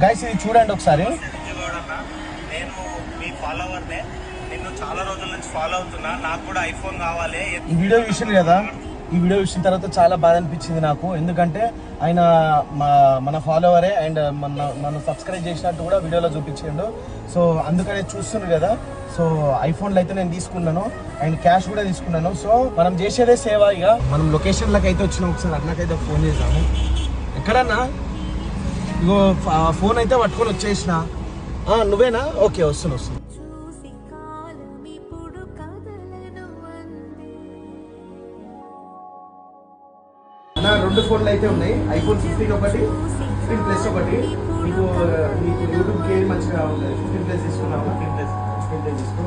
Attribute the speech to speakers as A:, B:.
A: Guys ఇది చూడండి ఒకసారి.
B: నేను మీ ఫాలోవర్నే, నిన్ను చాలా రోజుల నుంచి ఫాలో అవుతున్నా. నాకు కూడా ఐఫోన్ కావాలి.
A: ఈ వీడియో చూసింది కదా, ఈ వీడియో చూసిన తర్వాత చాలా బాధ అనిపించింది నాకు. ఎందుకంటే ఆయన మన ఫాలోవరే అండ్ మన సబ్స్క్రైబ్ చేసినట్టు కూడా వీడియోలో చూపించిండు. సో అందుకనే చూస్తున్నారు కదా. సో ఐఫోన్లో అయితే నేను తీసుకున్నాను అండ్ క్యాష్ కూడా తీసుకున్నాను. సో మనం చేసేదే సేవ. ఇక మనం లొకేషన్లకు అయితే వచ్చినాం. ఒకసారి అన్నకైతే ఫోన్ చేసాము. ఎక్కడన్నా ఇగో ఫోన్ అయితే పట్టుకొని వచ్చేసిన. నువ్వేనా? ఓకే, వస్తున్నా. నా 2 ఫోన్లు అయితే ఉన్నాయి. ఐఫోన్ 15 ఒకటి, 15 ప్లస్ ఒకటి. నీకు యూట్యూబ్కి ఏది మంచిగా ఉంటుంది? 15 ప్లస్ తీసుకున్నావా? 15 ప్లస్ తీసుకో.